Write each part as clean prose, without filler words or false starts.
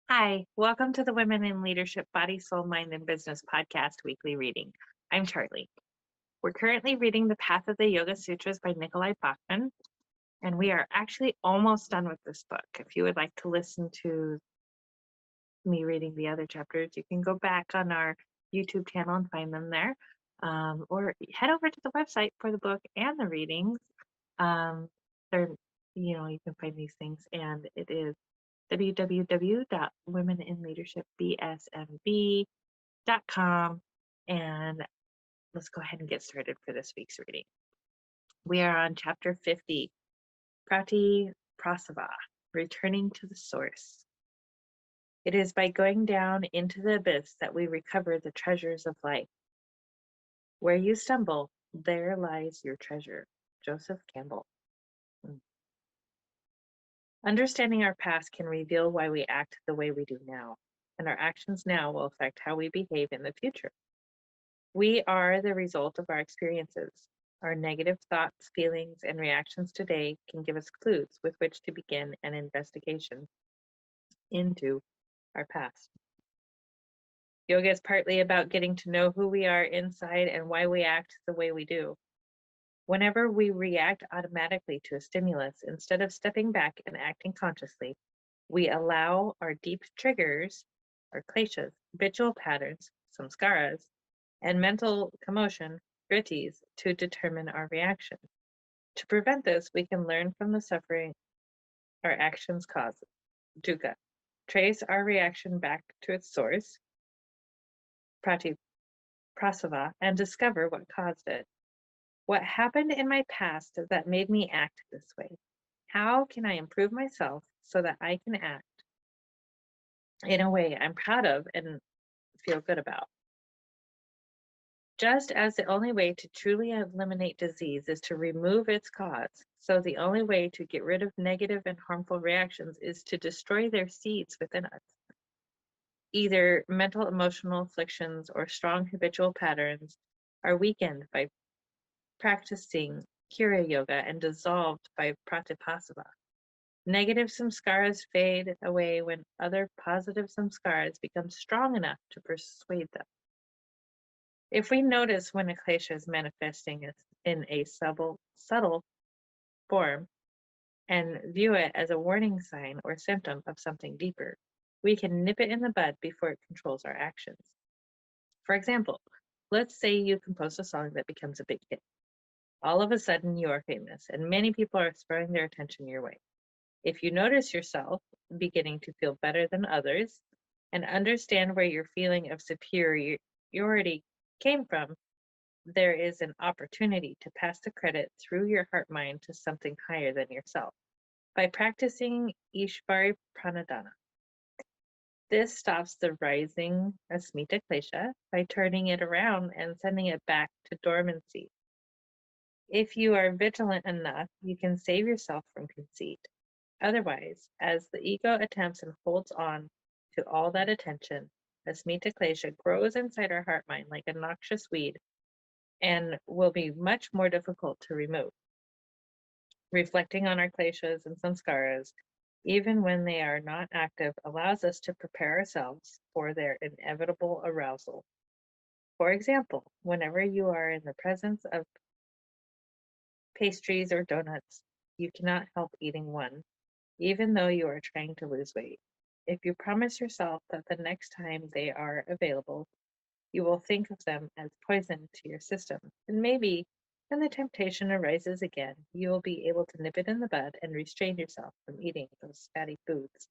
Hi, welcome to the Women in Leadership Body, Soul, Mind, and Business podcast weekly reading. I'm Charlie. We're currently reading The Path of the Yoga Sutras by Nikolai Bachman, and we are actually almost done with this book. If you would like to listen to me reading the other chapters, you can go back on our YouTube channel and find them there, or head over to the website for the book and the readings. They're, you can find these things, and it is www.womeninleadershipbsmb.com. And let's go ahead and get started for this week's reading. We are on chapter 50, Pratipasava, returning to the source. It is by going down into the abyss that we recover the treasures of life. Where you stumble, there lies your treasure. Joseph Campbell. Understanding our past can reveal why we act the way we do now, and our actions now will affect how we behave in the future. We are the result of our experiences. Our negative thoughts, feelings, and reactions today can give us clues with which to begin an investigation into our past. Yoga is partly about getting to know who we are inside and why we act the way we do. Whenever we react automatically to a stimulus, instead of stepping back and acting consciously, we allow our deep triggers, our kleshas, habitual patterns, samskaras, and mental commotion, vrittis, to determine our reaction. To prevent this, we can learn from the suffering our actions cause, dukkha, trace our reaction back to its source, pratipasava, and discover what caused it. What happened in my past that made me act this way? How can I improve myself so that I can act in a way I'm proud of and feel good about? Just as the only way to truly eliminate disease is to remove its cause, so the only way to get rid of negative and harmful reactions is to destroy their seeds within us. Either mental emotional afflictions or strong habitual patterns are weakened by practicing Kriya Yoga and dissolved by Pratipasava. Negative samskaras fade away when other positive samskaras become strong enough to persuade them. If we notice when a klesha is manifesting in a subtle form and view it as a warning sign or symptom of something deeper, we can nip it in the bud before it controls our actions. For example, let's say you compose a song that becomes a big hit. All of a sudden, you are famous, and many people are throwing their attention your way. If you notice yourself beginning to feel better than others and understand where your feeling of superiority came from, there is an opportunity to pass the credit through your heart mind to something higher than yourself by practicing Ishvari Pranadhana. This stops the rising Asmita Klesha by turning it around and sending it back to dormancy. If you are vigilant enough, you can save yourself from conceit. Otherwise, as the ego attempts and holds on to all that attention, Asmita Klesha grows inside our heart mind like a noxious weed and will be much more difficult to remove. Reflecting on our kleshas and samskaras, even when they are not active, allows us to prepare ourselves for their inevitable arousal. For example, whenever you are in the presence of pastries or donuts, you cannot help eating one, even though you are trying to lose weight. If you promise yourself that the next time they are available, you will think of them as poison to your system, and maybe when the temptation arises again, you will be able to nip it in the bud and restrain yourself from eating those fatty foods.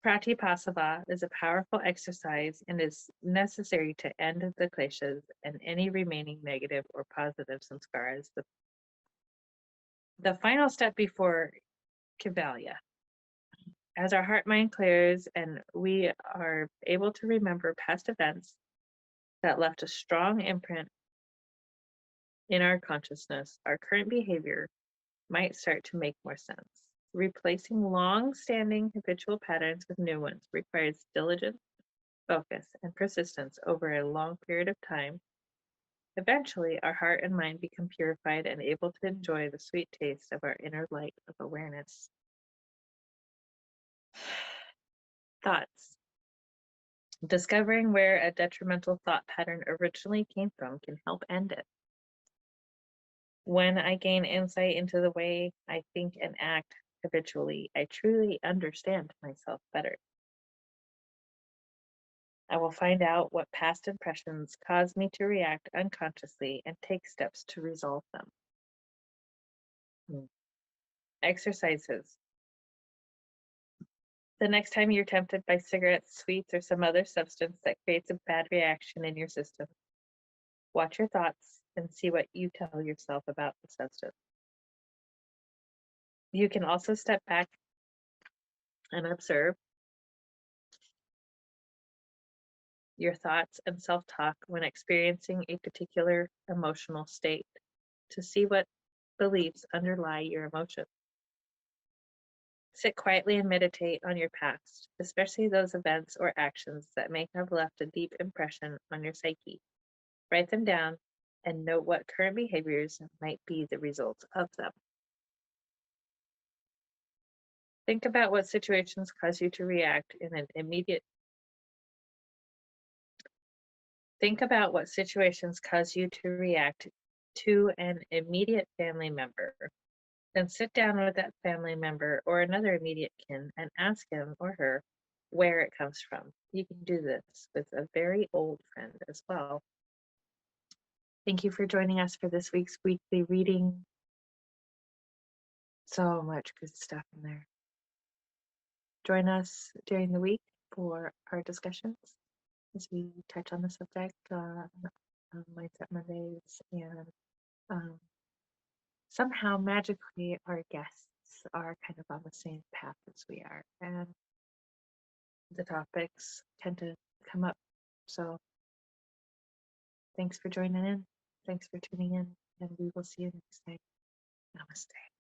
Pratipasava is a powerful exercise and is necessary to end the kleshas and any remaining negative or positive samskaras. The final step before Kivalya. As our heart mind clears and we are able to remember past events that left a strong imprint in our consciousness, our current behavior might start to make more sense. Replacing long-standing habitual patterns with new ones requires diligence, focus, and persistence over a long period of time. Eventually, our heart and mind become purified and able to enjoy the sweet taste of our inner light of awareness. Thoughts. Discovering where a detrimental thought pattern originally came from can help end it. When I gain insight into the way I think and act habitually, I truly understand myself better. I will find out what past impressions cause me to react unconsciously and take steps to resolve them. Exercises. The next time you're tempted by cigarettes, sweets, or some other substance that creates a bad reaction in your system, watch your thoughts and see what you tell yourself about the substance. You can also step back and observe your thoughts and self-talk when experiencing a particular emotional state to see what beliefs underlie your emotion. Sit quietly and meditate on your past, especially those events or actions that may have left a deep impression on your psyche. Write them down and note what current behaviors might be the result of them. Think about what situations cause you to react in an immediate Think about what situations cause you to react to an immediate family member. Then sit down with that family member or another immediate kin and ask him or her where it comes from. You can do this with a very old friend as well. Thank you for joining us for this week's weekly reading. So much good stuff in there. Join us during the week for our discussions as we touch on the subject on Mindset Mondays, and somehow magically our guests are kind of on the same path as we are, and the topics tend to come up. So thanks for joining in. Thanks for tuning in, and we will see you next time. Namaste.